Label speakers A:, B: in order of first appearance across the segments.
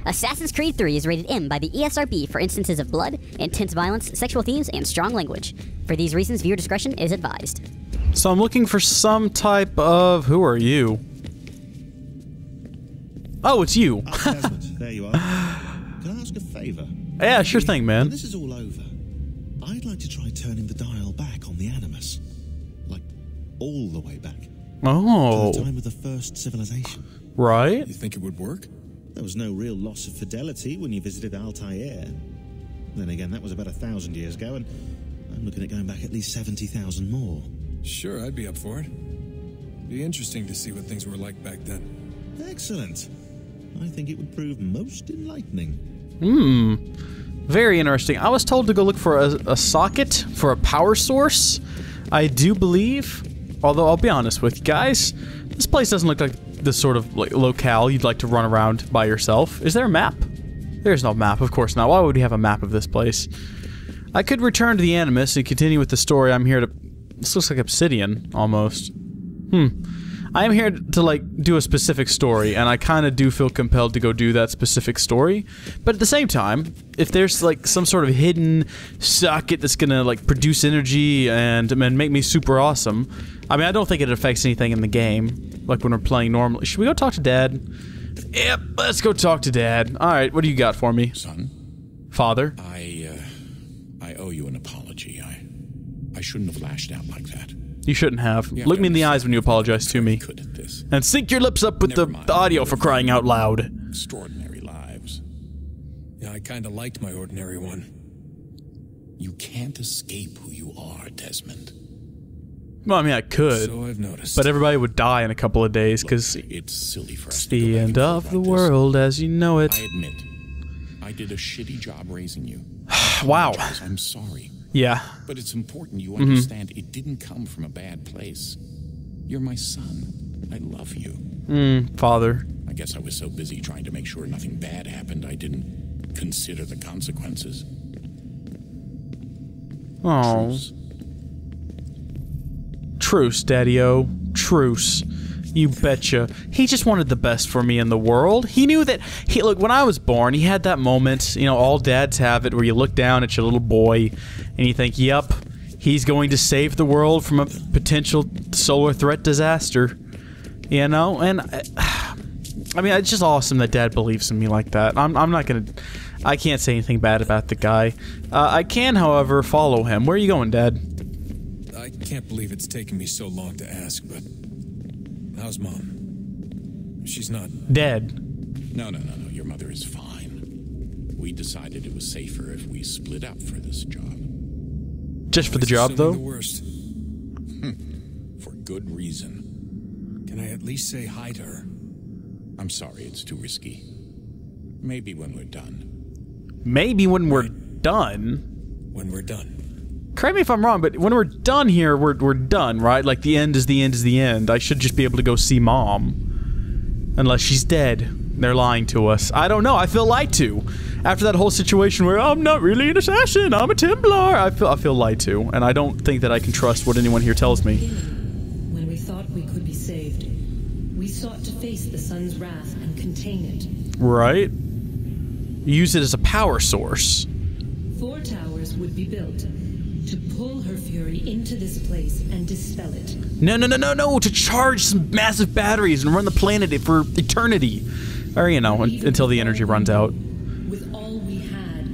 A: Assassin's Creed 3 is rated M by the ESRB for instances of blood, intense violence, sexual themes, and strong language. For these reasons, viewer discretion is advised.
B: So I'm looking for some type of... Who are you? Oh, it's you.
C: Desmond, there you are. Can I ask a favour?
B: Yeah, sure thing, man.
C: When this is all over, I'd like to try turning the dial back on the Animus. Like, all the way back.
B: Oh.
C: To the time of the first civilization.
B: Right.
D: You think it would work?
C: There was no real loss of fidelity when you visited Altair. Then again, that was about 1,000 years ago, and I'm looking at going back at least 70,000 more.
D: Sure, I'd be up for it. Be interesting to see what things were like back then.
C: Excellent. I think it would prove most enlightening.
B: Very interesting. I was told to go look for a socket for a power source. I do believe, although I'll be honest with you guys, this place doesn't look like the sort of locale you'd like to run around by yourself. Is there a map? There's no map, of course not. Why would we have a map of this place? I could return to the Animus and continue with the story. I'm here to... This looks like obsidian, almost. I am here to, like, do a specific story, and I kind of do feel compelled to go do that specific story. But at the same time, if there's, like, some sort of hidden socket that's gonna, like, produce energy and make me super awesome, I mean, I don't think it affects anything in the game, like when we're playing normally. Should we go talk to Dad? Yep, let's go talk to Dad. Alright, what do you got for me?
E: Son?
B: Father?
E: I owe you an apology. I shouldn't have lashed out like that.
B: You shouldn't have. Look me in the eyes when you apologize to me.
E: Good at this.
B: And sync your lips up with the audio for crying out loud.
E: Extraordinary lives.
D: Yeah, I kinda liked my ordinary one.
E: You can't escape who you are, Desmond.
B: Well, I mean, I could.
D: So I've noticed.
B: But everybody would die in a couple of days, because
E: it's silly for us
B: it's
E: to
B: the
E: go back
B: end
E: and forth
B: of the
E: like this.
B: world as you know it.
E: I admit, I did a shitty job raising you.
B: Wow.
E: I'm sorry.
B: Yeah.
E: But it's important you understand it didn't come from a bad place. You're my son. I love you.
B: Father.
E: I guess I was so busy trying to make sure nothing bad happened, I didn't consider the consequences.
B: Oh. Truce, Daddy-o. Truce. You betcha. He just wanted the best for me in the world. He knew that... Look, when I was born, he had that moment, you know, all dads have it, where you look down at your little boy, and you think, yep, he's going to save the world from a potential solar threat disaster. You know? And... I mean, it's just awesome that Dad believes in me like that. I'm not gonna... I can't say anything bad about the guy. I can, however, follow him. Where are you going, Dad?
D: I can't believe it's taken me so long to ask, but... How's Mom? She's not...
B: Dead.
E: No. Your mother is fine. We decided it was safer if we split up for this job.
B: Just for the job, though?
D: The worst.
E: For good reason.
D: Can I at least say hi to her?
E: I'm sorry, it's too risky. Maybe when we're done.
B: Maybe when we're done?
D: When we're done.
B: Correct me if I'm wrong, but when we're done here, we're done, right? Like, the end is the end is the end. I should just be able to go see Mom. Unless she's dead. They're lying to us. I don't know, I feel lied to. After that whole situation where, I'm not really an assassin, I'm a Templar, I feel lied to. And I don't think that I can trust what anyone here tells me.
F: When we thought we could be saved, we sought to face the sun's wrath and contain it.
B: Right? Use it as a power source.
F: 4 towers would be built to pull her fury into this place and dispel it.
B: No, to charge some massive batteries and run the planet for eternity. Or, you know, until the energy runs out.
F: With all we had,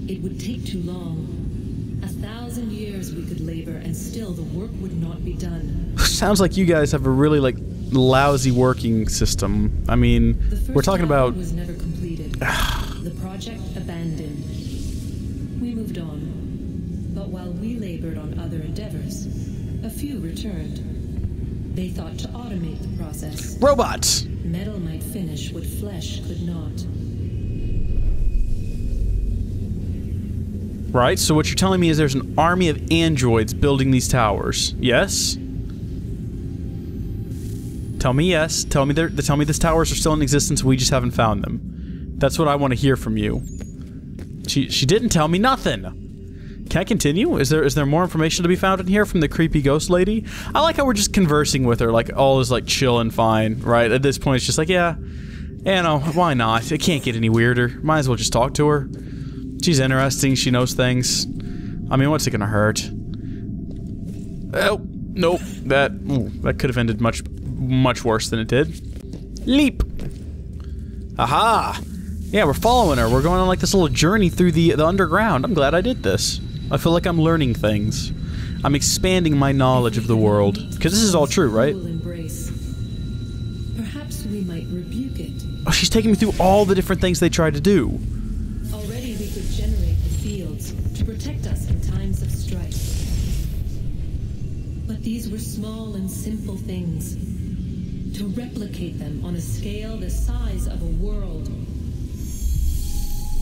F: it would take too long. 1,000 years we could labor and still the work would not be done.
B: Sounds like you guys have a really, like, lousy working system. I mean, we're talking about...
F: was never completed. The project abandoned. We moved on. But while we labored on other endeavors, a few returned. They thought to automate the process.
B: Robots!
F: Metal might finish what flesh could not.
B: Right, so what you're telling me is there's an army of androids building these towers. Yes? Tell me yes. Tell me these towers are still in existence, we just haven't found them. That's what I want to hear from you. She didn't tell me nothing. Can I continue? Is there more information to be found in here from the creepy ghost lady? I like how we're just conversing with her, like all is like chill and fine, right? At this point it's just like, yeah, You know, why not? It can't get any weirder. Might as well just talk to her. She's interesting. She knows things. I mean, what's it gonna hurt? Oh, nope. That could have ended much worse than it did. Leap. Aha! Yeah, we're following her. We're going on like this little journey through the underground. I'm glad I did this. I feel like I'm learning things. I'm expanding my knowledge of the world. Because this is all true, right?
F: Perhaps we might rebuke it.
B: Oh, she's taking me through all the different things they tried to do.
F: Already we could generate the fields to protect us in times of strife. But these were small and simple things. To replicate them on a scale the size of a world.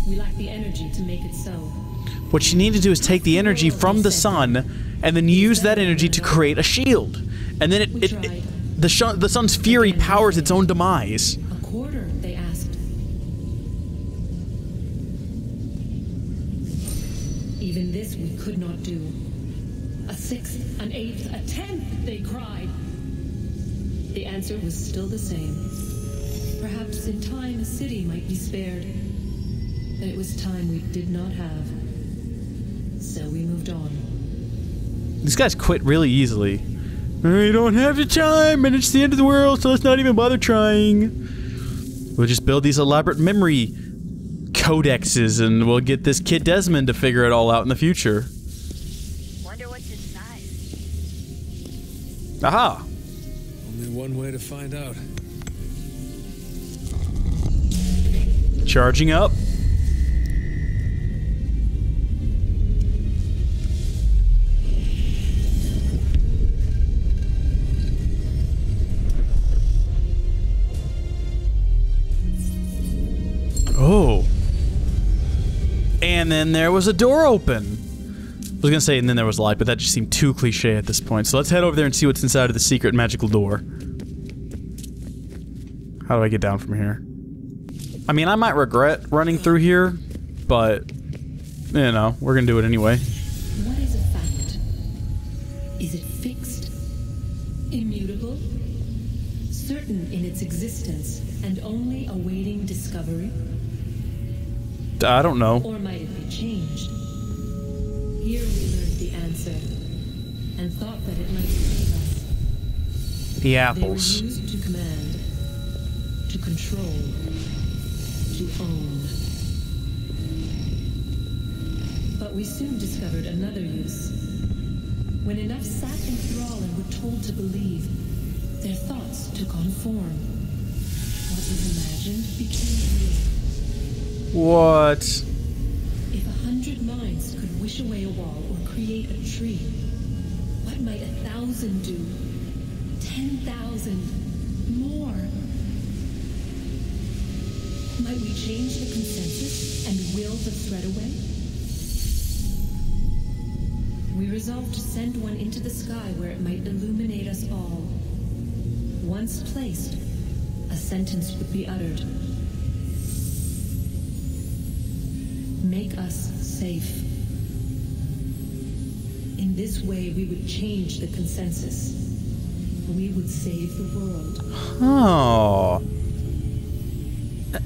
F: We lack the energy to make it so.
B: What you need to do is take the energy from the sun and then use that energy to create a shield. And then the sun's fury powers its own demise.
F: A quarter, they asked. Even this we could not do. A sixth, an eighth, a tenth, they cried. The answer was still the same. Perhaps in time a city might be spared. But it was time we did not have. So we moved on.
B: These guys quit really easily. We don't have the time, and it's the end of the world, so let's not even bother trying. We'll just build these elaborate memory codexes, and we'll get this kid Desmond to figure it all out in the future.
G: Wonder what's inside.
B: Aha!
D: Only one way to find out.
B: Charging up. Oh. And then there was a door open. I was gonna say, and then there was light, but that just seemed too cliche at this point. So let's head over there and see what's inside of the secret magical door. How do I get down from here? I mean, I might regret running through here, but, you know, we're gonna do it anyway.
F: What is a fact? Is it fixed? Immutable? Certain in its existence and only awaiting discovery?
B: I don't know.
F: Or might it be changed? Here we learned the answer, and thought that it might save us.
B: The apples.
F: They were used to command, to control, to own. But we soon discovered another use. When enough sat in thrall and were told to believe, their thoughts took on form. What was imagined became real.
B: What?
F: If 100 minds could wish away a wall or create a tree, what might 1,000 do? 10,000 more? Might we change the consensus and will the thread away? We resolved to send one into the sky where it might illuminate us all. Once placed, a sentence would be uttered. Make us safe. In this way, we would change the consensus. We would save the world.
B: Oh.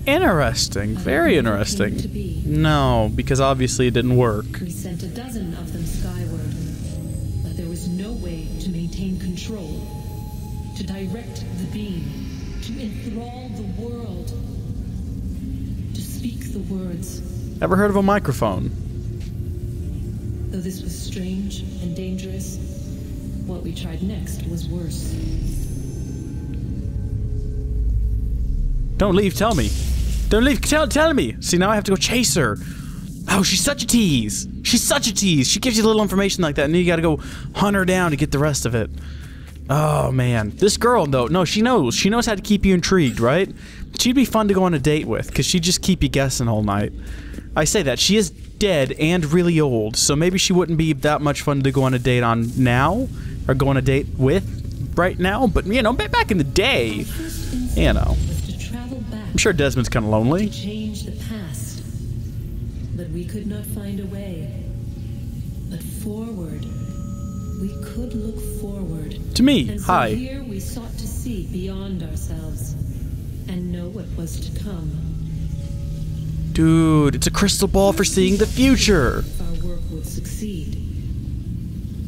B: Interesting. Very interesting. No, because obviously it didn't work.
F: We sent a dozen of them skyward, but there was no way to maintain control, to direct the beam, to enthrall the world, to speak the words.
B: Ever heard of a microphone?
F: Though this was strange and dangerous, what we tried next was worse.
B: Don't leave, tell me. Don't leave, tell me. See, now I have to go chase her. Oh, she's such a tease. She's such a tease. She gives you a little information like that, and then you gotta go hunt her down to get the rest of it. Oh, man. This girl, though, no, she knows. She knows how to keep you intrigued, right? She'd be fun to go on a date with, because she'd just keep you guessing all night. I say that. She is dead and really old, so maybe she wouldn't be that much fun to go on a date on now, or go on a date with right now, but, you know, back in the day, you know. I'm sure Desmond's kind of lonely.
F: To change the past, but we could not find a way. But forward, we could look forward.
B: To me,
F: and so
B: hi.
F: Here we sought to see beyond ourselves. and know what was to come.
B: Dude, it's a crystal ball for seeing the future.
F: If our work would succeed.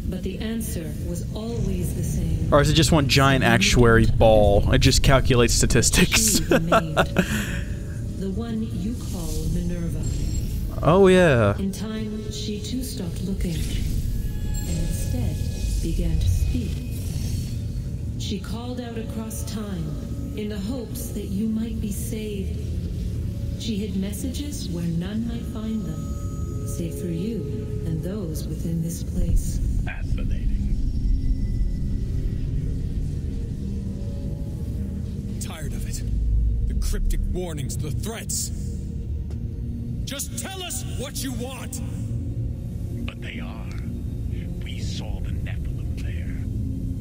F: But the answer was always the same.
B: Or is it just one giant actuary ball? It just calculates statistics.
F: She remained. The one you call Minerva.
B: Oh, yeah.
F: In time, she too stopped looking, and instead began to speak. She called out across time in the hopes that you might be saved. She hid messages where none might find them, save for you and those within this place.
E: Fascinating.
D: Tired of it. The cryptic warnings, the threats. Just tell us what you want!
E: But they are. We saw the Nephilim there.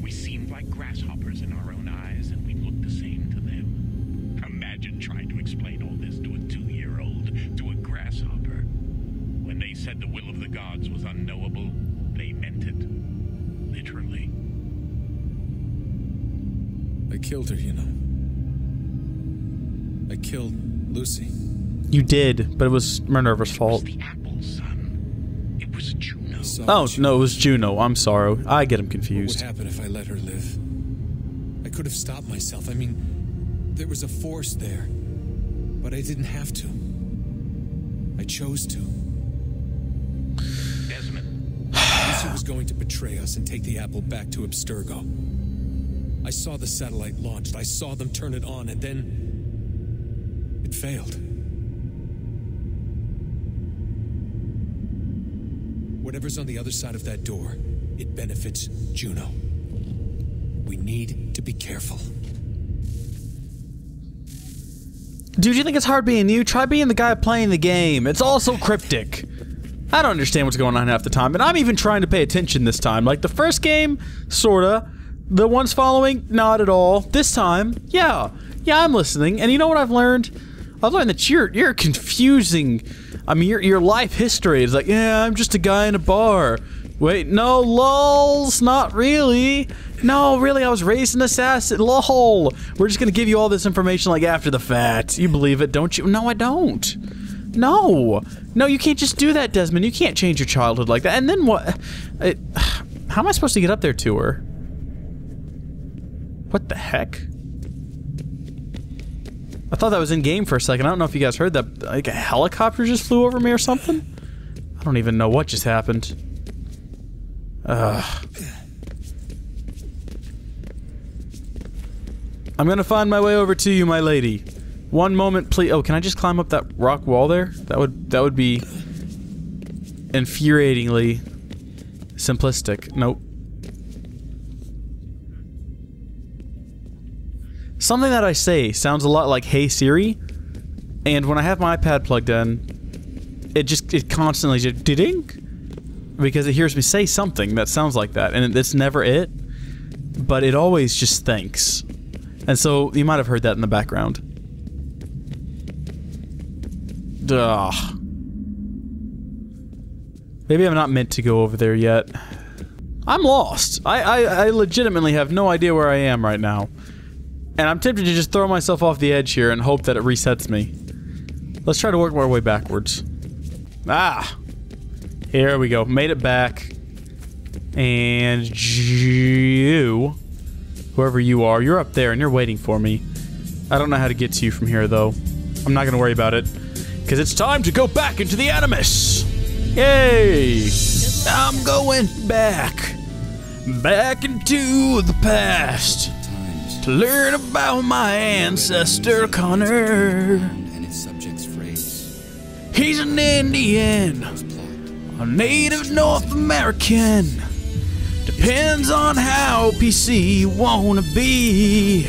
E: We seemed like grasshoppers in our own eyes, and we looked the same to them. Imagine trying to explain all this to a 2-year-old, to a grasshopper. When they said the will of the gods was unknowable, they meant it. Literally.
D: I killed her, you know. I killed Lucy.
B: You did, but it was Minerva's fault.
E: It was the apple, son. It was Juno.
B: Oh, no, it was Juno. I'm sorry. I get him
D: What
B: confused.
D: would happen if I let her live? I could have stopped myself. I mean, there was a force there. But I didn't have to. I chose to.
E: Desmond.
D: Lucy was going to betray us and take the apple back to Abstergo. I saw the satellite launched. I saw them turn it on, and then it failed. Whatever's on the other side of that door, it benefits Juno. We need to be careful.
B: Dude, you think it's hard being you? Try being the guy playing the game. It's all so cryptic. I don't understand what's going on half the time, and I'm even trying to pay attention this time. Like the first game, sorta. The ones following, not at all. This time, yeah. Yeah, I'm listening. And you know what I've learned? I've learned that you're confusing. I mean, your life history is like, yeah, I'm just a guy in a bar. Wait, no, lols, not really. No, really, I was raised an assassin. Lol. We're just gonna give you all this information like after the fact. You believe it, don't you? No, I don't. No. No, you can't just do that, Desmond. You can't change your childhood like that. And then what? How am I supposed to get up there to her? What the heck? I thought that was in-game for a second. I don't know if you guys heard that. Like a helicopter just flew over me or something? I don't even know what just happened. Ugh. I'm gonna find my way over to you, my lady. One moment, please. Oh, can I just climb up that rock wall there? That would be infuriatingly simplistic. Nope. Something that I say sounds a lot like "Hey Siri," and when I have my iPad plugged in, it constantly just ding, because it hears me say something that sounds like that, and it's never it, but it always just thinks. And so you might have heard that in the background. Ugh. Maybe I'm not meant to go over there yet. I'm lost. I legitimately have no idea where I am right now. And I'm tempted to just throw myself off the edge here and hope that it resets me. Let's try to work our way backwards. Ah! Here we go. Made it back. And you, whoever you are, you're up there and you're waiting for me. I don't know how to get to you from here, though. I'm not gonna worry about it. Because it's time to go back into the Animus! Yay! I'm going back. Back into the past. To learn about my ancestor Connor.
H: And its subject's phrase.
B: He's an Indian, a native North American. Depends on how PC you wanna be.